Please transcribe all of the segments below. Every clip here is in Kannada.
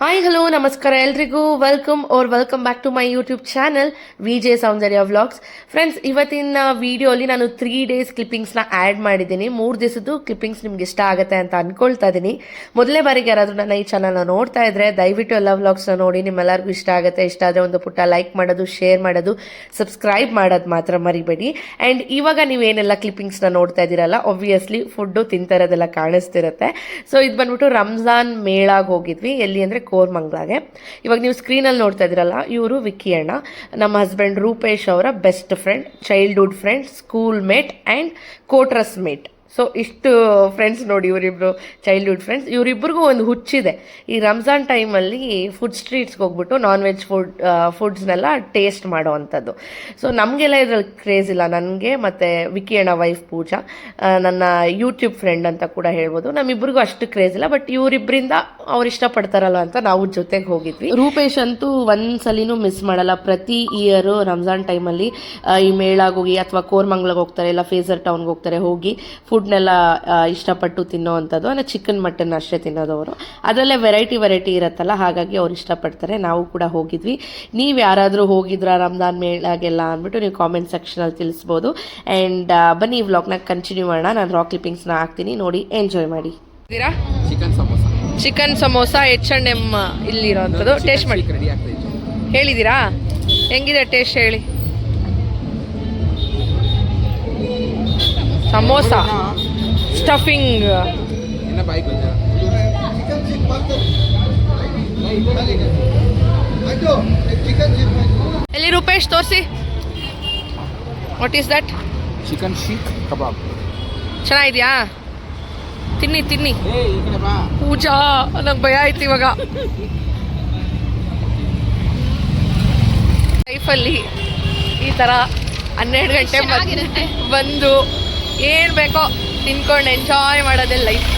ಹಾಯ್ ಹಲೋ ನಮಸ್ಕಾರ ಎಲ್ರಿಗೂ welcome back to my YouTube channel VJ Soundarya vlogs. Friends, ಇವತ್ತಿನ ವಿಡಿಯೋಲಿ ನಾನು 3 days ಕ್ಲಿಪ್ಪಿಂಗ್ಸ್ನ ಆ್ಯಡ್ ಮಾಡಿದ್ದೀನಿ. 3 ದಿವಸದ್ದು ಕ್ಲಿಪ್ಪಿಂಗ್ಸ್ ನಿಮ್ಗೆ ಇಷ್ಟ ಆಗುತ್ತೆ ಅಂತ ಅನ್ಕೊಳ್ತಾ ಇದ್ದೀನಿ. ಮೊದಲೇ ಬಾರಿಗೆ ಯಾರಾದರೂ ನನ್ನ ಈ ಚಾನಲ್ನ ನೋಡ್ತಾ ಇದ್ರೆ ದಯವಿಟ್ಟು ಎಲ್ಲ ವ್ಲಾಗ್ಸ್ನ ನೋಡಿ, ನಿಮ್ಮೆಲ್ಲರಿಗೂ ಇಷ್ಟ ಆಗುತ್ತೆ. ಇಷ್ಟ ಆದರೆ ಒಂದು ಪುಟ್ಟ ಲೈಕ್ ಮಾಡೋದು, ಶೇರ್ ಮಾಡೋದು, ಸಬ್ಸ್ಕ್ರೈಬ್ ಮಾಡೋದು ಮಾತ್ರ ಮರಿಬೇಡಿ. ಆ್ಯಂಡ್ ಇವಾಗ ನೀವೇನೆಲ್ಲ ಕ್ಲಿಪ್ಪಿಂಗ್ಸ್ನ ನೋಡ್ತಾ ಇದ್ದೀರಲ್ಲ, ಒಬ್ವಿಯಸ್ಲಿ ಫುಡ್ಡು ತಿಂತಾ ಇರೋದೆಲ್ಲ ಕಾಣಿಸ್ತಿರುತ್ತೆ. ಸೊ ಇದು ಬಂದ್ಬಿಟ್ಟು ರಂಜಾನ್ ಮೇಳಾಗಿ ಹೋಗಿದ್ವಿ. ಎಲ್ಲಿ ಅಂದರೆ ಕೋರ್ಮಂಗ್ಲಾಗೆ. ಇವಾಗ ನೀವು ಸ್ಕ್ರೀನಲ್ಲಿ ನೋಡ್ತಾ ಇದ್ದೀರಲ್ಲ, ಇವರು ವಿಕ್ಕಿ ಅಣ್ಣ, ನಮ್ಮ ಹಸ್ಬೆಂಡ್ ರೂಪೇಶ್ ಅವರ best friend, childhood friend, school mate and ಕೋಟ್ರಸ್ ಮೇಟ್. ಸೊ ಇಷ್ಟು ಫ್ರೆಂಡ್ಸ್ ನೋಡಿ, ಇವರಿಬ್ರು ಚೈಲ್ಡ್ಹುಡ್ ಫ್ರೆಂಡ್ಸ್. ಇವರಿಬ್ಬರಿಗೂ ಒಂದು ಹುಚ್ಚಿದೆ. ಈ ರಂಜಾನ್ ಟೈಮಲ್ಲಿ ಫುಡ್ ಸ್ಟ್ರೀಟ್ಸ್ಗೆ ಹೋಗ್ಬಿಟ್ಟು ನಾನ್ ವೆಜ್ ಫುಡ್ಸ್ನೆಲ್ಲ ಟೇಸ್ಟ್ ಮಾಡೋ ಅಂಥದ್ದು. ಸೊ ನಮಗೆಲ್ಲ ಇದ್ರಲ್ಲಿ ಕ್ರೇಜ್ ಇಲ್ಲ. ನನಗೆ ಮತ್ತು ವಿಕ್ಕಿ ಅಣ್ಣ ವೈಫ್ ಪೂಜಾ, ನನ್ನ ಯೂಟ್ಯೂಬ್ ಫ್ರೆಂಡ್ ಅಂತ ಕೂಡ ಹೇಳ್ಬೋದು, ನಮ್ಮಿಬ್ಬರಿಗೂ ಅಷ್ಟು ಕ್ರೇಜ್ ಇಲ್ಲ. ಬಟ್ ಇವರಿಬ್ಬರಿಂದ ಅವ್ರು ಇಷ್ಟಪಡ್ತಾರಲ್ಲ ಅಂತ ನಾವು ಜೊತೆಗೆ ಹೋಗಿದ್ವಿ. ರೂಪೇಶ್ ಅಂತೂ ಒಂದ್ಸಲಿನೂ ಮಿಸ್ ಮಾಡಲ್ಲ. ಪ್ರತಿ ಇಯರು ರಂಜಾನ್ ಟೈಮಲ್ಲಿ ಈ ಮೇಳಾಗಿ ಹೋಗಿ ಅಥವಾ ಕೋರ್ಮಂಗ್ಲಾಗ ಹೋಗ್ತಾರೆ, ಇಲ್ಲ ಫೇಸರ್ ಟೌನ್ಗೆ ಹೋಗ್ತಾರೆ, ಹೋಗಿ ಫುಡ್ನೆಲ್ಲ ಇಷ್ಟಪಟ್ಟು ತಿನ್ನೋ ಅಂಥದ್ದು. ಅಂದರೆ ಚಿಕನ್ ಮಟನ್ ಅಷ್ಟೇ ತಿನ್ನೋದು ಅವರು. ಅದರಲ್ಲೇ ವೆರೈಟಿ ಇರುತ್ತಲ್ಲ, ಹಾಗಾಗಿ ಅವ್ರು ಇಷ್ಟಪಡ್ತಾರೆ. ನಾವು ಕೂಡ ಹೋಗಿದ್ವಿ. ನೀವು ಯಾರಾದರೂ ಹೋಗಿದ್ರಾ ರಂಜಾನ್ ಮೇಳಾಗೆಲ್ಲ ಅಂದ್ಬಿಟ್ಟು ನೀವು ಕಾಮೆಂಟ್ ಸೆಕ್ಷನಲ್ಲಿ ತಿಳಿಸ್ಬೋದು. ಆ್ಯಂಡ್ ಬನ್ನಿ ಈ ವ್ಲಾಗ್ನ ಕಂಟಿನ್ಯೂ ಮಾಡೋಣ. ನಾನು ರಾ ಕ್ಲಿಪ್ಪಿಂಗ್ಸ್ನ ಹಾಕ್ತೀನಿ, ನೋಡಿ ಎಂಜಾಯ್ ಮಾಡಿ. ಚಿಕನ್ ಸಮೋಸ H&M ಇಲ್ಲಿರೋಂಥದ್ದು ಟೇಸ್ಟ್ ಮಾಡಿ ಹೇಳಿದ್ದೀರಾ? ಹೆಂಗಿದೆ ಟೇಸ್ಟ್ ಹೇಳಿ. ಸಮೋಸ, ಸ್ಟಫಿಂಗ್, ಎಲ್ಲಿ ರೂಪೇಶ್ ತೋರಿಸಿ. What is that? Chicken seekh ಕಬಾಬ್. ಚೆನ್ನಾಗಿದ್ಯಾ? ತಿನ್ನಿ. ಪೂಜಾ, ನಂಗೆ ಭಯ ಆಯ್ತು ಇವಾಗ. ಲೈಫಲ್ಲಿ ಈ ಥರ 12 ಗಂಟೆ ಬಂದು ಏನು ಬೇಕೋ ತಿನ್ಕೊಂಡು ಎಂಜಾಯ್ ಮಾಡೋದೇ ಲೈಫ್.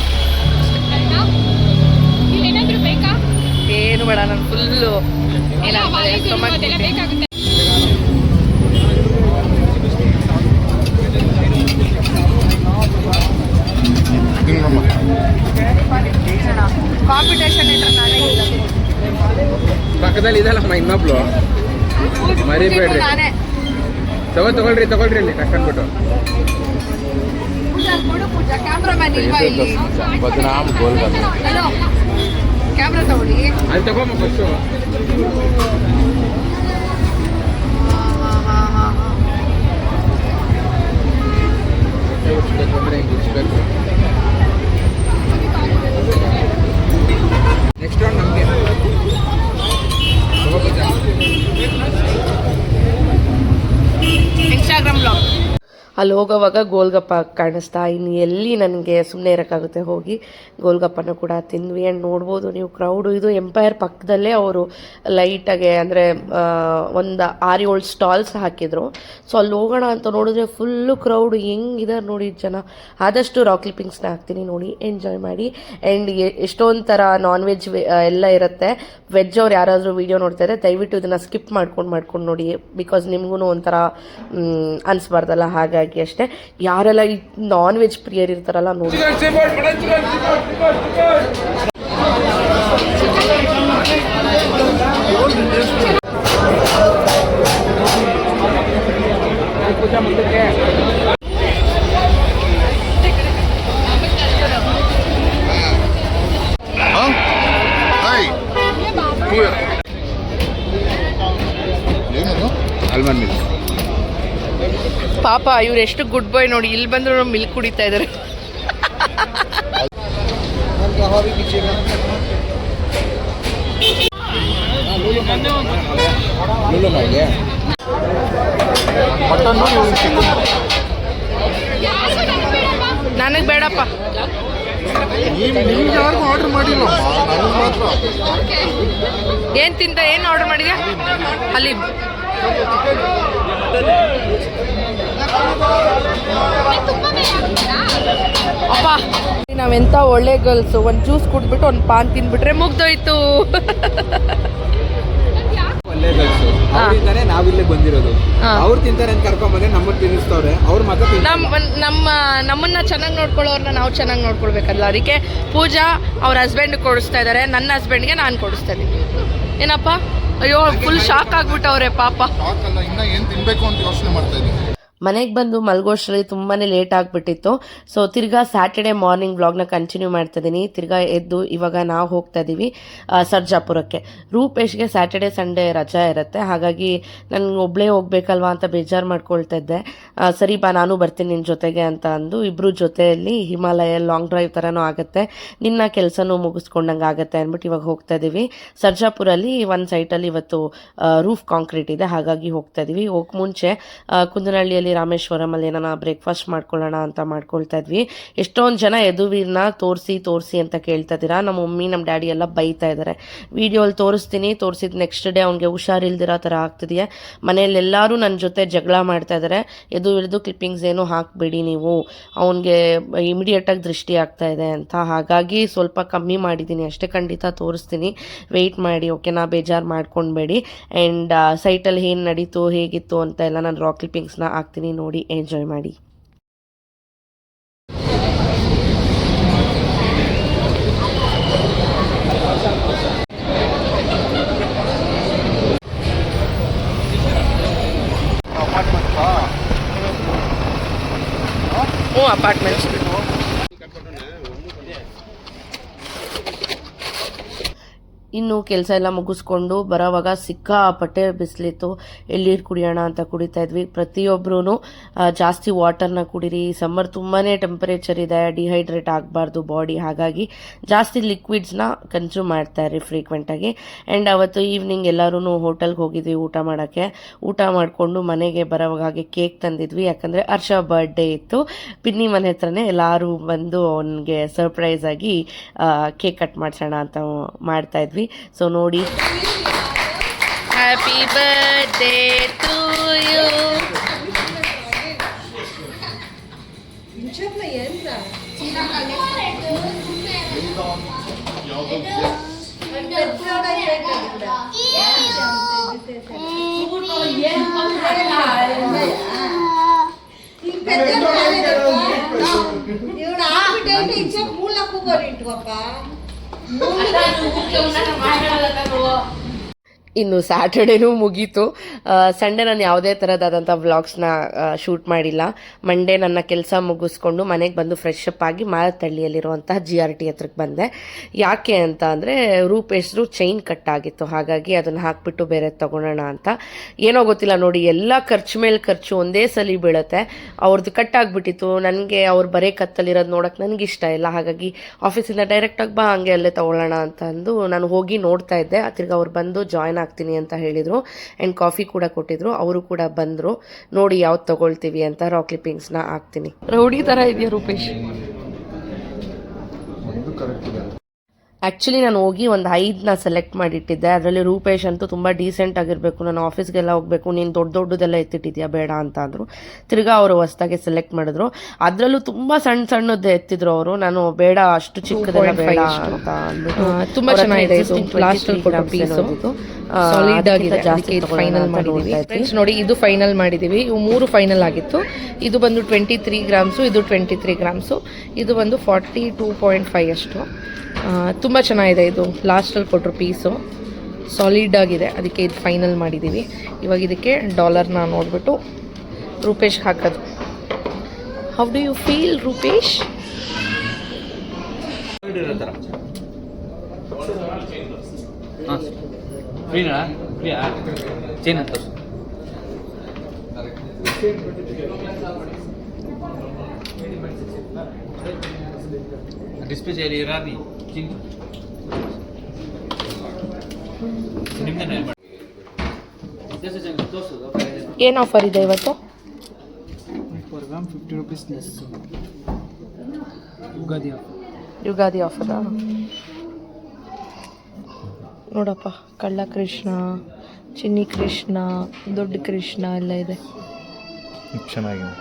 ಏನು ಬೇಡ, ನಾನು ಫುಲ್ಲು ಕಾಂಪಿಟೇಷನ್ ಇದ್ರೆ ನಾನೇ ಪಕ್ಕದಲ್ಲಿ ಇದಲ್ಲಮ್ಮ ಇನ್ನೊಬ್ಳು, ಮರಿಬೇಡ್ರಿ. ತಗೊಳ್ರಿ ಅಲ್ಲಿ ಕಟ್ಕೊಂಡ್ಬಿಟ್ಟು. ಬದನಾಮ್ ಗೋಲ್ಗಪ್ಪ ಕ್ಯಾಮ್ರಾ ತಗೊಳ್ಳಿ. ಅಲ್ಲಿ ತಗೊಮ್ಮ ಫಸ್ಟು. ನೆಕ್ಸ್ಟ್ ರೌಂಡ್ ನಮಗೆ. Instagram blog. ಅಲ್ಲಿ ಹೋಗೋವಾಗ ಗೋಲ್ಗಪ್ಪ ಕಾಣಿಸ್ತಾ, ಇನ್ನು ಎಲ್ಲಿ ನನಗೆ ಸುಮ್ಮನೆ ಇರೋಕ್ಕಾಗುತ್ತೆ, ಹೋಗಿ ಗೋಲ್ಗಪ್ಪನ ಕೂಡ ತಿಂದ್ವಿ. ಆ್ಯಂಡ್ ನೋಡ್ಬೋದು ನೀವು ಕ್ರೌಡು. ಇದು ಎಂಪೈರ್ ಪಕ್ಕದಲ್ಲೇ ಅವರು ಲೈಟಾಗೆ ಅಂದರೆ ಒಂದು 6-7 ಸ್ಟಾಲ್ಸ್ ಹಾಕಿದ್ರು. ಸೊ ಅಲ್ಲಿ ಹೋಗೋಣ ಅಂತ ನೋಡಿದ್ರೆ ಫುಲ್ಲು ಕ್ರೌಡು. ಹೆಂಗಿದ್ದಾರೆ ನೋಡಿ ಜನ. ಆದಷ್ಟು ರಾ ಕ್ಲಿಪ್ಪಿಂಗ್ಸ್ನ ಹಾಕ್ತೀನಿ, ನೋಡಿ ಎಂಜಾಯ್ ಮಾಡಿ. ಆ್ಯಂಡ್ ಎಷ್ಟೊಂದು ಥರ ನಾನ್ ವೆಜ್ ಎಲ್ಲ ಇರುತ್ತೆ. ವೆಜ್ ಅವ್ರು ಯಾರಾದರೂ ವೀಡಿಯೋ ನೋಡ್ತಾ ಇದ್ದರೆ ದಯವಿಟ್ಟು ಇದನ್ನು ಸ್ಕಿಪ್ ಮಾಡ್ಕೊಂಡು ನೋಡಿ, ಬಿಕಾಸ್ ನಿಮಗೂ ಒಂಥರ ಅನಿಸ್ಬಾರ್ದಲ್ಲ, ಹಾಗಾಗಿ ಅಷ್ಟೇ. ಯಾರೆಲ್ಲ ಈ ನಾನ್ ವೆಜ್ ಪ್ರಿಯರ್ ಇರ್ತಾರಲ್ಲ ನೋಡಿ. ಪಾಪ ಇವ್ರು ಎಷ್ಟು ಗುಡ್ ಬಾಯ್ ನೋಡಿ, ಇಲ್ಲಿ ಬಂದ್ರು ಮಿಲ್ಕ್ ಕುಡಿತಾ ಇದ್ದಾರೆ. ನನಗೆ ಬೇಡಪ್ಪ. ಆರ್ಡರ್ ಮಾಡಿಲ್ಲ, ಏನು ಆರ್ಡರ್ ಮಾಡಿದ್ಯಾ ಅಲ್ಲಿ? ಅಪ್ಪ, ನಾವೆಂತ ಒಳ್ಳೆ ಗರ್ಲ್ಸು. ಒಂದು ಜ್ಯೂಸ್ ಕುಡಿದ್ಬಿಟ್ಟು ಒಂದು ಪಾನ್ ತಿಂದ್ಬಿಟ್ರೆ ಮುಗ್ದೋಯ್ತು. ರಿಲೇಟಿವ್ಸ್ ಅವರಿಂದಾನೆ ನಾವಿಲ್ಲೇ ಬಂದಿರೋದು. ಅವ್ರು ತಿಂತಾರೆ ಅಂತ ಕರ್ಕೊಂಡ್ ಬಂದ್ರೆ ನಮ್ಮನ್ನ ತಿನ್ನಿಸ್ತವ್ರೆ. ಅವ್ರು ಮಾತ್ರ ನಮ್ಮನ್ನ ಚೆನ್ನಾಗಿ ನೋಡ್ಕೊಳ್ಳೋರ್ನ ನಾವು ಚೆನ್ನಾಗಿ ನೋಡ್ಕೊಳ್ಬೇಕಲ್ಲ. ಅದಕ್ಕೆ ಪೂಜಾ ಅವ್ರ ಹಸ್ಬೆಂಡ್ ಕೊಡಿಸ್ತಾ ಇದ್ದಾರೆ, ನನ್ನ ಹಸ್ಬೆಂಡ್ಗೆ ನಾನು ಕೊಡಿಸ್ತಾ ಇದ್ದೀನಿ. ಏನಪ್ಪ, ಅಯ್ಯೋ ಫುಲ್ ಶಾಕ್ ಆಗ್ಬಿಟ್ಟವ್ರೆ ಪಾಪ. ಇನ್ನ ಏನ್ ತಿನ್ಬೇಕು ಅಂತ ಯೋಚನೆ ಮಾಡ್ತಾ ಇದ್ದೀನಿ. ಮನೆಗೆ ಬಂದು ಮಲ್ಗೋಷ್ಟ್ರಲ್ಲಿ ತುಂಬಾ ಲೇಟ್ ಆಗಿಬಿಟ್ಟಿತ್ತು. ಸೊ ತಿರ್ಗಾ ಸ್ಯಾಟರ್ಡೆ ಮಾರ್ನಿಂಗ್ ವ್ಲಾಗ್ನ ಕಂಟಿನ್ಯೂ ಮಾಡ್ತಾ ಇದ್ದೀನಿ. ತಿರ್ಗಾ ಎದ್ದು ಇವಾಗ ನಾವು ಹೋಗ್ತಾ ಇದ್ದೀವಿ ಸರ್ಜಾಪುರಕ್ಕೆ. ರೂಪೇಶ್ಗೆ ಸ್ಯಾಟರ್ಡೆ ಸಂಡೇ ರಜಾ ಇರುತ್ತೆ, ಹಾಗಾಗಿ ನನಗೆ ಒಬ್ಬಳೇ ಹೋಗ್ಬೇಕಲ್ವಾ ಅಂತ ಬೇಜಾರು ಮಾಡ್ಕೊಳ್ತಾ ಇದ್ದೆ. ಸರಿ ಬಾ ನಾನು ಬರ್ತೀನಿ ನಿನ್ನ ಜೊತೆಗೆ ಅಂತ ಅಂದು ಇಬ್ಬರು ಜೊತೆಯಲ್ಲಿ ಹಿಮಾಲಯ ಲಾಂಗ್ ಡ್ರೈವ್ ಥರನೂ ಆಗುತ್ತೆ, ನಿನ್ನ ಕೆಲಸನೂ ಮುಗಿಸ್ಕೊಂಡಂಗೆ ಆಗುತ್ತೆ ಅಂದ್ಬಿಟ್ಟು ಇವಾಗ ಹೋಗ್ತಾ ಇದ್ದೀವಿ. ಸರ್ಜಾಪುರಲ್ಲಿ ಒಂದು ಸೈಟಲ್ಲಿ ಇವತ್ತು ರೂಫ್ ಕಾಂಕ್ರೀಟ್ ಇದೆ, ಹಾಗಾಗಿ ಹೋಗ್ತಾ ಇದ್ದೀವಿ. ಹೋಗಿ ಮುಂಚೆ ಕುಂದನಹಳ್ಳಿಯಲ್ಲಿ ರಾಮೇಶ್ವರಮಲ್ಲಿ ಏನಾನ ಬ್ರೇಕ್ಫಾಸ್ಟ್ ಮಾಡ್ಕೊಳ್ಳೋಣ ಅಂತ ಮಾಡ್ಕೊಳ್ತಾ ಇದ್ವಿ. ಎಷ್ಟೊಂದು ಜನ ಯದುವೀರ್ನ ತೋರಿಸಿ ಅಂತ ಕೇಳ್ತಾ ಇದ್ದೀರಾ. ನಮ್ಮ ಮಮ್ಮಿ ನಮ್ಮ ಡ್ಯಾಡಿ ಎಲ್ಲ ಬೈತಾ ಇದ್ದಾರೆ. ವಿಡಿಯೋಲ್ಲಿ ತೋರಿಸಿದ ನೆಕ್ಸ್ಟ್ ಡೇ ಅವ್ನಿಗೆ ಹುಷಾರಿಲ್ದಿರೋ ಥರ ಆಗ್ತಿದೆಯಾ. ಮನೇಲಿ ಎಲ್ಲರೂ ನನ್ನ ಜೊತೆ ಜಗಳ ಮಾಡ್ತಾ ಇದ್ದಾರೆ, ಎದು ಕ್ಲಿಪ್ಪಿಂಗ್ಸ್ ಏನು ಹಾಕಬೇಡಿ ನೀವು, ಅವನಿಗೆ ಇಮಿಡಿಯೇಟಾಗಿ ದೃಷ್ಟಿ ಆಗ್ತಾ ಇದೆ ಅಂತ. ಹಾಗಾಗಿ ಸ್ವಲ್ಪ ಕಮ್ಮಿ ಮಾಡಿದ್ದೀನಿ ಅಷ್ಟೇ. ಖಂಡಿತ ತೋರಿಸ್ತೀನಿ, ವೆಯ್ಟ್ ಮಾಡಿ ಓಕೆನಾ, ಬೇಜಾರು ಮಾಡ್ಕೊಳ್ಬೇಡಿ. ಆ್ಯಂಡ್ ಸೈಟಲ್ಲಿ ಏನು ನಡೀತು ಹೇಗಿತ್ತು ಅಂತ ಎಲ್ಲ ನಾನು ರಾ ಕ್ಲಿಪ್ಪಿಂಗ್ಸ್ನ ಹಾಕ್ತೀನಿ, ನೋಡಿ ಎಂಜಾಯ್ ಮಾಡಿ. ಅಪಾರ್ಟ್ಮೆಂಟ್ಸ್ ಇನ್ನು ಕೆಲಸ ಎಲ್ಲ ಮುಗಿಸ್ಕೊಂಡು ಬರೋವಾಗ ಸಿಕ್ಕಾಪಟ್ಟೆ ಬಿಸಿಲಿತ್ತು. ಎಳ್ಳೀರು ಕುಡಿಯೋಣ ಅಂತ ಕುಡಿತಾ ಇದ್ವಿ. ಪ್ರತಿಯೊಬ್ಬರೂ ಜಾಸ್ತಿ ವಾಟರ್ನ ಕುಡೀರಿ, ಸಮ್ಮರ್ ತುಂಬಾ ಟೆಂಪರೇಚರ್ ಇದೆ, ಡಿಹೈಡ್ರೇಟ್ ಆಗಬಾರ್ದು ಬಾಡಿ, ಹಾಗಾಗಿ ಜಾಸ್ತಿ ಲಿಕ್ವಿಡ್ಸ್ನ ಕನ್ಸ್ಯೂಮ್ ಮಾಡ್ತಾಯಿರಿ ಫ್ರೀಕ್ವೆಂಟಾಗಿ. ಆ್ಯಂಡ್ ಅವತ್ತು ಈವ್ನಿಂಗ್ ಎಲ್ಲರೂ ಹೋಟೆಲ್ಗೆ ಹೋಗಿದ್ವಿ ಊಟ ಮಾಡೋಕ್ಕೆ. ಊಟ ಮಾಡಿಕೊಂಡು ಮನೆಗೆ ಬರೋವಾಗ ಹಾಗೆ ಕೇಕ್ ತಂದಿದ್ವಿ, ಯಾಕಂದರೆ ಹರ್ಷ ಬರ್ಡೇ ಇತ್ತು. ಪಿನ್ನಿ ಮನೆ ಹತ್ರನೇ ಎಲ್ಲರೂ ಬಂದು ಅವನಿಗೆ ಸರ್ಪ್ರೈಸ್ ಆಗಿ ಕೇಕ್ ಕಟ್ ಮಾಡಿಸೋಣ ಅಂತ ಮಾಡ್ತಾಯಿದ್ವಿ. ಸೊ ನೋಡಿ, ಹ್ಯಾಪಿ ಬರ್ಡೇ ಟು ಯು. ಇನ್ನು ಸ್ಯಾಟರ್ಡೇನೂ ಮುಗೀತು. ಸಂಡೇ ನಾನು ಯಾವುದೇ ಥರದಾದಂಥ ವ್ಲಾಗ್ಸ್ನ ಶೂಟ್ ಮಾಡಿಲ್ಲ. ಮಂಡೇ ನನ್ನ ಕೆಲಸ ಮುಗಿಸ್ಕೊಂಡು ಮನೆಗೆ ಬಂದು ಫ್ರೆಶ್ ಅಪ್ ಆಗಿ ಮಾರತಳ್ಳಿಯಲ್ಲಿರುವಂತಹ GRT ಹತ್ರಕ್ಕೆ ಬಂದೆ. ಯಾಕೆ ಅಂತ ಅಂದರೆ ರೂಪೇಶ್ರು ಚೈನ್ ಕಟ್ ಆಗಿತ್ತು, ಹಾಗಾಗಿ ಅದನ್ನು ಹಾಕ್ಬಿಟ್ಟು ಬೇರೆ ತೊಗೊಳೋಣ ಅಂತ. ಏನೋ ಗೊತ್ತಿಲ್ಲ ನೋಡಿ, ಎಲ್ಲ ಖರ್ಚು ಮೇಲೆ ಖರ್ಚು ಒಂದೇ ಸಲ ಬೀಳುತ್ತೆ. ಅವ್ರದ್ದು ಕಟ್ ಆಗಿಬಿಟ್ಟಿತ್ತು. ನನಗೆ ಅವ್ರು ಬರೇ ಕತ್ತಲ್ಲಿರೋದು ನೋಡೋಕೆ ನನಗಿಷ್ಟ ಇಲ್ಲ, ಹಾಗಾಗಿ ಆಫೀಸಿಂದ ಡೈರೆಕ್ಟಾಗಿ ಬಾ ಹಂಗೆ ಅಲ್ಲೇ ತೊಗೊಳ್ಳೋಣ ಅಂತ ಅಂದು ನಾನು ಹೋಗಿ ನೋಡ್ತಾ ಇದ್ದೆ. ತಿರ್ಗಿ ಅವ್ರು ಬಂದು ಜಾಯ್ನ್ ಆಗ್ತೀನಿ ಅಂತ ಹೇಳಿದರು. ಆ್ಯಂಡ್ ಕಾಫಿ ಕೂಡ ಕೊಟ್ಟಿದ್ರು. ಅವರು ಕೂಡ ಬಂದರು. ನೋಡಿ ಯಾವ್ದು ತಗೊಳ್ತೀವಿ ಅಂತ ರಾ ಕ್ಲಿಪ್ಪಿಂಗ್ಸ್ನ ಹಾಕ್ತೀನಿ. ರೌಡಿ ಥರ ಇದೆಯಾ ರೂಪೇಶ್? ಆ್ಯಕ್ಚುಲಿ ನಾನು ಹೋಗಿ ಒಂದು 5ನ ಸೆಲೆಕ್ಟ್ ಮಾಡಿಟ್ಟಿದ್ದೆ. ಅದರಲ್ಲಿ ರೂಪೇಶ್ ಅಂತೂ ತುಂಬ ಡೀಸೆಂಟ್ ಆಗಿರಬೇಕು, ನಾನು ಆಫೀಸ್ಗೆಲ್ಲ ಹೋಗಬೇಕು, ನೀನು ದೊಡ್ಡದೆಲ್ಲ ಎತ್ತಿಟ್ಟಿದ್ಯಾ ಬೇಡ ಅಂತ ಅಂದರು. ತಿರ್ಗಾ ಅವರು ಹೊಸ್ದಾಗೆ ಸೆಲೆಕ್ಟ್ ಮಾಡಿದ್ರು. ಅದರಲ್ಲೂ ತುಂಬ ಸಣ್ಣದೇ ಎತ್ತಿದ್ರು ಅವರು. ನಾನು ಬೇಡ ಅಷ್ಟು ಚಿಕ್ಕದೆಲ್ಲ ಬೇಡ ಅಂತ ಅಂದ್ಬಿಟ್ಟು. ತುಂಬ ಚೆನ್ನಾಗಿದೆ ಇದು, ಲಾಸ್ಟಲ್ಲಿ ಕೊಡೋ ಪೀಸು ಸಾಲಿಡ್ ಆಗಿದೆ, ಜಾಸ್ತಿ ಫೈನಲ್ ಮಾಡಿದ್ದೀವಿ ನೋಡಿ. ಇದು ಫೈನಲ್ ಮಾಡಿದ್ದೀವಿ. ಇವು 3 ಫೈನಲ್ ಆಗಿತ್ತು. ಇದು ಬಂದು 23 ಗ್ರಾಮ್ಸು, ಇದು 23 ಗ್ರಾಮ್ಸು, ಇದು ಬಂದು 42.5 ಅಷ್ಟು. ತುಂಬ ಚೆನ್ನಾಗಿದೆ ಇದು, ಲಾಸ್ಟಲ್ಲಿ ಕೊಟ್ಟರು ಪೀಸು, ಸಾಲಿಡ್ ಆಗಿದೆ, ಅದಕ್ಕೆ ಇದು ಫೈನಲ್ ಮಾಡಿದ್ದೀವಿ. ಇವಾಗ ಇದಕ್ಕೆ ಡಾಲರ್ನ ನೋಡಿಬಿಟ್ಟು ರೂಪೇಶ್ ಹಾಕೋದು. How do you feel Rupesh? ಏನು ಆಫರ್ ಇದೆ ಇವತ್ತು? ಯುಗಾದಿ ಆಫರಾ? ನೋಡಪ್ಪ, ಕಳ್ಳ ಕೃಷ್ಣ, ಚಿನ್ನಿ ಕೃಷ್ಣ, ದೊಡ್ಡ ಕೃಷ್ಣ ಎಲ್ಲ ಇದೆ. ಚೆನ್ನಾಗಿದೆ.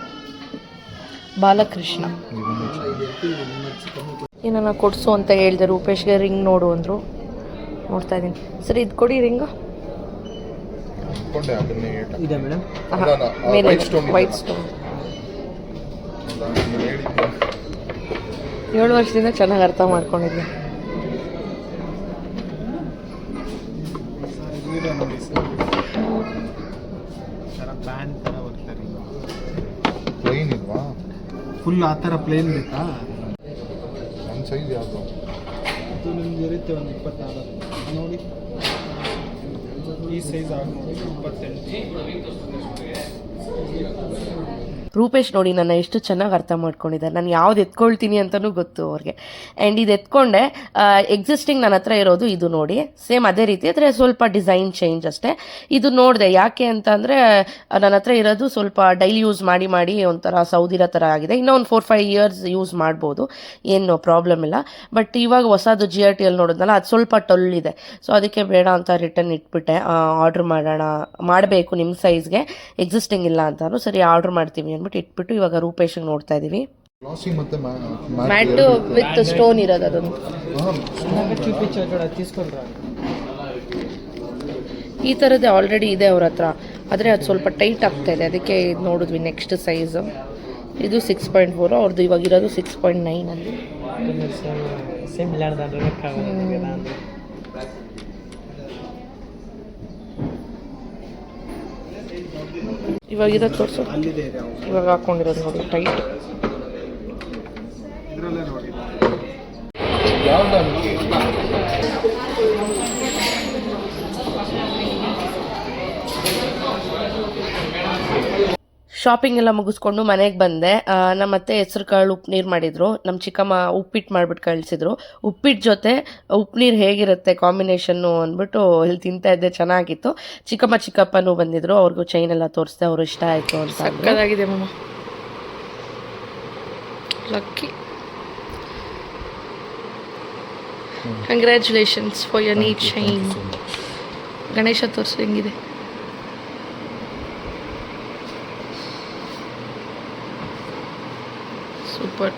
ಬಾಲಕೃಷ್ಣ ಏನನ್ನ ಕೊಡಿಸು ಅಂತ ಹೇಳಿದೆ. ರೂಪೇಶ್ಗೆ ರಿಂಗ್ ನೋಡು ಅಂದರು, ನೋಡ್ತಾ ಇದ್ದೀನಿ. ಸರಿ ಇದು ಕೊಡಿ ರಿಂಗು. ಇಟ್ಕೊಂಡೆ ಅದನ್ನೇ ಇದೆ ಮೇಡಮ್. ಮೇಲೆ ವೈಟ್ ಸ್ಟೋನ್ ವೈಟ್ ಸ್ಟೋನ್ 7 ವರ್ಷದಿಂದ ಚೆನ್ನಾಗಿ ಅರ್ಥ ಮಾಡ್ಕೊಂಡಿದ್ದೆ. ನೋಡಿ ಸರ್ ಪ್ಯಾನ್ ಥರ ಬರ್ತಾರೆ. ಪ್ಲೇನ್ ಇಲ್ವಾ? ಫುಲ್ ಆ ಥರ ಪ್ಲೇನ್ ಬೇಕಾ? ನನ್ನ ಸೈಜ್ ಯಾವುದು? ಅದು ನಿಮ್ಗೆ ಇರುತ್ತೆ ಒಂದು 24 ನೋಡಿ. ಈ ಸೈಜ್ ಆಗಿ ನೋಡಿ 28. ರೂಪೇಶ್ ನೋಡಿ ನನ್ನ ಎಷ್ಟು ಚೆನ್ನಾಗಿ ಅರ್ಥ ಮಾಡ್ಕೊಂಡಿದ್ದಾರೆ. ನಾನು ಯಾವ್ದು ಎತ್ಕೊಳ್ತೀನಿ ಅಂತಲೂ ಗೊತ್ತು ಅವ್ರಿಗೆ. ಆ್ಯಂಡ್ ಇದು ಎತ್ಕೊಂಡೆ ಎಕ್ಸಿಸ್ಟಿಂಗ್ ನನ್ನ ಹತ್ರ ಇರೋದು ಇದು ನೋಡಿ ಸೇಮ್ ಅದೇ ರೀತಿ, ಆದರೆ ಸ್ವಲ್ಪ ಡಿಸೈನ್ ಚೇಂಜ್ ಅಷ್ಟೇ. ಇದು ನೋಡಿದೆ ಯಾಕೆ ಅಂತ ಅಂದರೆ ನನ್ನ ಹತ್ರ ಇರೋದು ಸ್ವಲ್ಪ ಡೈಲಿ ಯೂಸ್ ಮಾಡಿ ಮಾಡಿ ಒಂಥರ ಸೌದಿರೋ ಥರ ಆಗಿದೆ. ಇನ್ನೂ ಒಂದು 4-5 ಇಯರ್ಸ್ ಯೂಸ್ ಮಾಡ್ಬೋದು, ಏನು ಪ್ರಾಬ್ಲಮ್ ಇಲ್ಲ. ಬಟ್ ಇವಾಗ ಹೊಸದು GRTಯಲ್ಲಿ ನೋಡಿದ್ನಲ್ಲ ಅದು ಸ್ವಲ್ಪ ಟೊಲ್ಲಿದೆ. ಸೊ ಅದಕ್ಕೆ ಬೇಡ ಅಂತ ರಿಟರ್ನ್ ಇಟ್ಬಿಟ್ಟೆ. ಆರ್ಡ್ರ್ ಮಾಡಬೇಕು ನಿಮ್ಮ ಸೈಜ್ಗೆ, ಎಕ್ಸಿಸ್ಟಿಂಗ್ ಇಲ್ಲ ಅಂತಾನು. ಸರಿ ಆರ್ಡ್ರ್ ಮಾಡ್ತೀವಿ ಅಂದ್ಬಿಟ್ಟು ಇಟ್ಬಿಟ್ಟು ಇವಾಗ ರೂಪೇಶಿಗೆ ನೋಡ್ತಾ ಇದ್ದೀವಿ. ಗ್ಲಾಸಿ ಮತ್ತೆ ಮ್ಯಾಟ್ ವಿತ್ ಸ್ಟೋನ್ ಇರೋದು ಅದೊಂದು. ಈ ಥರದ್ದೇ ಆಲ್ರೆಡಿ ಇದೆ ಅವ್ರ ಹತ್ರ, ಆದರೆ ಅದು ಸ್ವಲ್ಪ ಟೈಟ್ ಆಗ್ತಾ ಇದೆ, ಅದಕ್ಕೆ ಇದು ನೋಡಿದ್ವಿ. ನೆಕ್ಸ್ಟ್ ಸೈಜು ಇದು 6.4, ಅವ್ರದ್ದು ಇವಾಗಿರೋದು 6.9 ಅಲ್ಲಿ. ಇವಾಗ ಇದು ತೋರಿಸು. ಇವಾಗ ಹಾಕೊಂಡಿರೋದು ನೋಡಿ ಟೈಟ್. ಇದರಲ್ಲೇ ನೋಡಿ ಶಾಪಿಂಗ್ ಎಲ್ಲ ಮುಗಿಸ್ಕೊಂಡು ಮನೆಗೆ ಬಂದೆ. ನಮ್ಮ ಅತ್ತೆ ಹೆಸರು ಕಾಳು ಉಪ್ಪು ನೀರು ಮಾಡಿದ್ರು, ನಮ್ಮ ಚಿಕ್ಕಮ್ಮ ಉಪ್ಪಿಟ್ಟು ಮಾಡಿಬಿಟ್ಟು ಕಳಿಸಿದ್ರು. ಉಪ್ಪಿಟ್ಟು ಜೊತೆ ಉಪ್ಪು ನೀರು ಹೇಗಿರುತ್ತೆ ಕಾಂಬಿನೇಷನ್ನು ಅಂದ್ಬಿಟ್ಟು ಇಲ್ಲಿ ತಿಂತಾ ಇದ್ದೆ, ಚೆನ್ನಾಗಿತ್ತು. ಚಿಕ್ಕಪ್ಪನೂ ಬಂದಿದ್ರು, ಅವ್ರಿಗೂ ಚೈನ್ ಎಲ್ಲ ತೋರಿಸ್ದೆ, ಅವ್ರು ಇಷ್ಟ ಆಯಿತು ಅಂತ. ಸಕ್ಕತ್ತಾಗಿದೆ ಮಮ್ಮ, lucky. Congratulations for your neat chain. Ganesha ತೋರಿಸು ಹೆಂಗಿದೆ. ಸೂಪರ್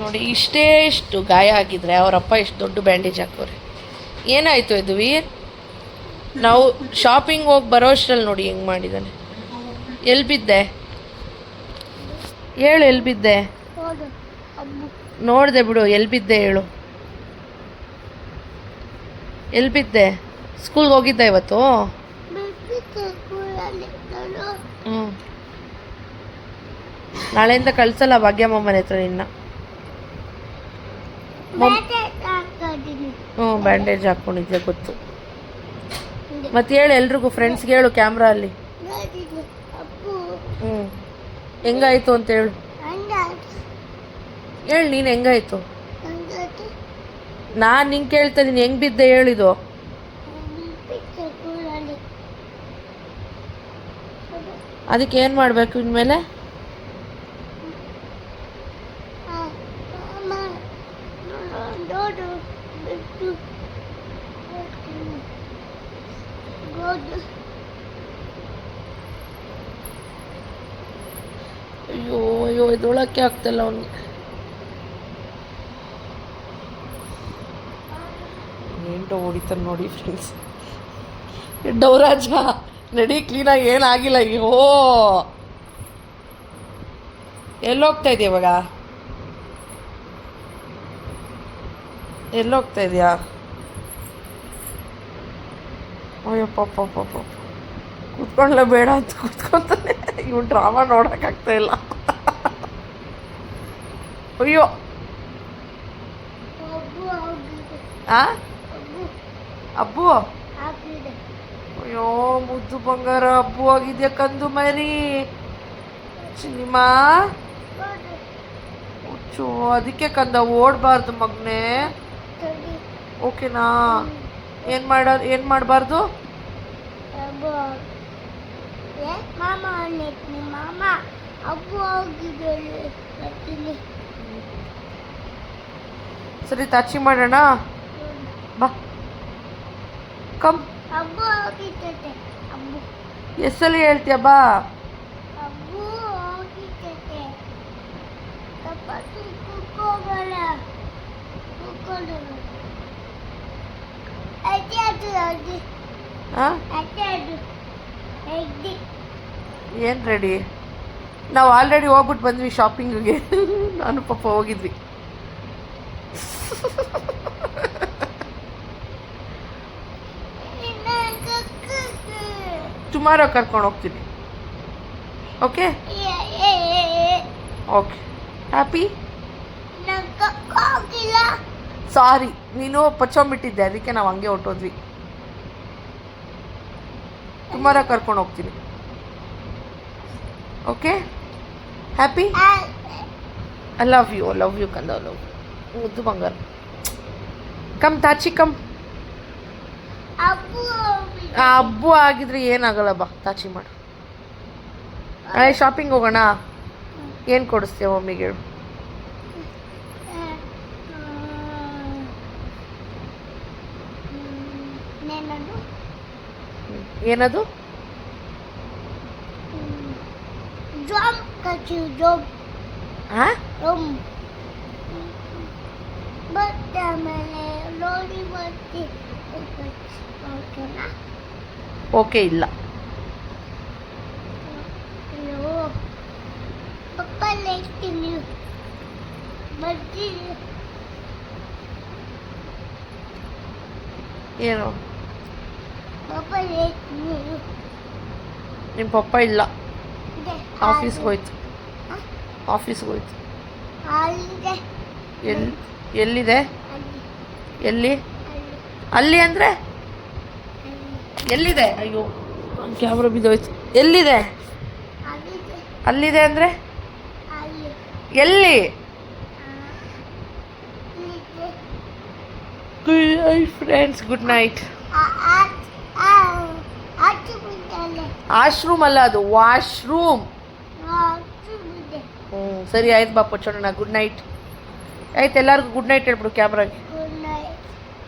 ನೋಡಿ. ಇಷ್ಟು ಗಾಯ ಆಗಿದ್ರೆ ಅವರಪ್ಪ ಎಷ್ಟು ದೊಡ್ಡ ಬ್ಯಾಂಡೇಜ್ ಹಾಕೋರೆ. ಏನಾಯಿತು ಇದು ವೀರ್? ನಾವು ಶಾಪಿಂಗ್ ಹೋಗಿ ಬರೋ ಅಷ್ಟರಲ್ಲಿ ನೋಡಿ ಹೆಂಗೆ ಮಾಡಿದ್ದಾನೆ. ಎಲ್ಲಿ ಬಿದ್ದೆ ಹೇಳು, ಎಲ್ಲಿ ಬಿದ್ದೆ? ನೋಡಿದೆ ಬಿಡು, ಎಲ್ಲಿ ಬಿದ್ದೆ ಹೇಳು, ಎಲ್ಲಿ ಬಿದ್ದೆ? ಸ್ಕೂಲ್ಗೆ ಹೋಗಿದ್ದೆ ಇವತ್ತು? ಹ್ಞೂ, ನಾಳೆಯಿಂದ ಕಳ್ಸಲ್ಲ ಭಾಗ್ಯಮ್ಮನ ಹತ್ರ ನಿನ್ನ. ಹ್ಞೂ, ಬ್ಯಾಂಡೇಜ್ ಹಾಕ್ಕೊಂಡಿದ್ದೆ ಗೊತ್ತು. ಮತ್ತೆ ಹೇಳು ಎಲ್ರಿಗೂ, ಫ್ರೆಂಡ್ಸ್ಗೆ ಹೇಳು ಕ್ಯಾಮ್ರಾ ಅಲ್ಲಿ. ಹ್ಞೂ, ಹೆಂಗಾಯ್ತು ಅಂತ ಹೇಳು. ಹೇಳು ನೀನು ಹೆಂಗಾಯ್ತು. ನಾನು ನಿಂಗೆ ಕೇಳ್ತಾ ಇದ್ದೀನಿ, ಹೆಂಗೆ ಬಿದ್ದೆ ಹೇಳಿದು. ಅದಕ್ಕೆ ಏನು ಮಾಡಬೇಕು ಇನ್ಮೇಲೆ? ಅಯ್ಯೋ ಅಯ್ಯೋ, ಇದೊಳಕ್ಕೆ ಆಗ್ತಿಲ್ಲ ಅವನಿಗೆ. ఏంటో ಹೊಡಿತಾನೆ ನೋಡಿ ಫ್ರೆಂಡ್ಸ್. ಡೌರಾಜ ನಡಿ, ಕ್ಲೀನಾಗಿ ಏನಾಗಿಲ್ಲ. ಅಯ್ಯೋ, ಎಲ್ಲೋಗ್ತಾ ಇದೆಯಾ ಇವಾಗ? ಎಲ್ಲೋಗ್ತಾ ಇದೆಯಾ? ಅಯ್ಯೋ ಪಾಪ ಪಾಪ, ಕೂತ್ಕೊಳ್ಳೇ ಬೇಡ ಅಂತ ಕೂತ್ಕೊತಾನೆ. ಇವ್ ಡ್ರಾಮಾ ನೋಡೋಕ್ಕಾಗ್ತಾ ಇಲ್ಲ. ಅಯ್ಯೋ, ಅಬ್ಬು, ಅಯ್ಯೋ ಮುದ್ದು ಬಂಗಾರ, ಅಬ್ಬು ಆಗಿದ್ಯಾ ಕಂದು ಮರಿ. ಚಿನಿಮಾ ಹುಚ್ಚು, ಅದಕ್ಕೆ ಕಂದ ಓಡಬಾರ್ದು ಮಗನೇ, ಓಕೆನಾ? ಏನು ಮಾಡಬಾರ್ದು? ಸರಿ ತಾಚಿ ಮಾಡೋಣ ಬಾ, ಕಮ್. ಎಷ್ಟಲ್ಲಿ ಹೇಳ್ತೀಯ ಬಾ. ಹಾಂ ಏನು ರೆಡಿ? ನಾವು ಆಲ್ರೆಡಿ ಹೋಗ್ಬಿಟ್ಟು ಬಂದ್ವಿ ಶಾಪಿಂಗಿಗೆ. ನಾನು ಪಾಪ ಹೋಗಿದ್ವಿ. ಟುಮಾರೋ ಕರ್ಕೊಂಡು ಹೋಗ್ತೀನಿ. Okay okay, happy? ಸಾರಿ, ನೀನು ಪಚ್ಚೊಂಬಿಟ್ಟಿದ್ದೆ, ಅದಕ್ಕೆ ನಾವು ಹಂಗೆ ಹೊಟ್ಟೋದ್ವಿ. ಟುಮಾರೋ ಕರ್ಕೊಂಡು ಹೋಗ್ತೀನಿ. Okay, happy? I love you ಕಂದ, ಲವ್ ಮುದ್ದು ಬಂಗಾರ. Come ತಾಚಿ come. ಹಬ್ಬು ಆಗಿದ್ರೆ ಏನಾಗಲ್ಲ, ಬಾ ತಾಚಿ ಮಾಡು. ಶಾಪಿಂಗ್ ಹೋಗೋಣ. ಏನು ಕೊಡಿಸ್ತೀಯ ಮಮ್ಮಿಗೆ ಹೇಳು? ಏನದು? ಓಕೆ, ಇಲ್ಲ. ಏನು? ನಿಮ್ಮ ಪಪ್ಪ ಇಲ್ಲ, ಆಫೀಸ್ಗೆ ಹೋಯ್ತು. ಎಲ್ಲಿದೆ? ಎಲ್ಲಿ? ಅಲ್ಲಿ ಅಂದರೆ ಎಲ್ಲಿದೆ? ಅಯ್ಯೋ, ಕ್ಯಾಮ್ರಾ ಬಿದ್ದೋಯ್ತು. ಎಲ್ಲಿದೆ? ಅಲ್ಲಿದೆ ಅಂದರೆ ಎಲ್ಲಿ? Friends, good night. ವಾಶ್ರೂಮ್ ಅಲ್ಲ, ಅದು ವಾಶ್ರೂಮ್. ಸರಿ ಆಯ್ತು, ಬಾ ಪಚ್ಚೋಣ. ಗುಡ್ ನೈಟ್ ಆಯ್ತು. ಎಲ್ಲರಿಗೂ ಗುಡ್ ನೈಟ್ ಹೇಳ್ಬಿಡು ಕ್ಯಾಮ್ರಾಗೆ.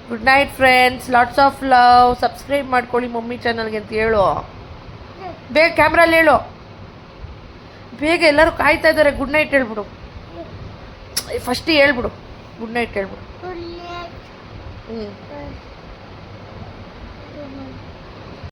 Good night friends, lots of love. Subscribe ಮಾಡ್ಕೊಳ್ಳಿ ಮಮ್ಮಿ ಚಾನಲ್ಗೆ ಅಂತ ಹೇಳು. ಬೇಗ ಕ್ಯಾಮ್ರಲ್ಲಿ ಹೇಳು, ಬೇಗ. ಎಲ್ಲರೂ ಕಾಯ್ತಾ ಇದ್ದಾರೆ. ಗುಡ್ ನೈಟ್ ಹೇಳ್ಬಿಡು. ಫಸ್ಟ್ ಹೇಳ್ಬಿಡು, ಗುಡ್ ನೈಟ್ ಹೇಳ್ಬಿಡು.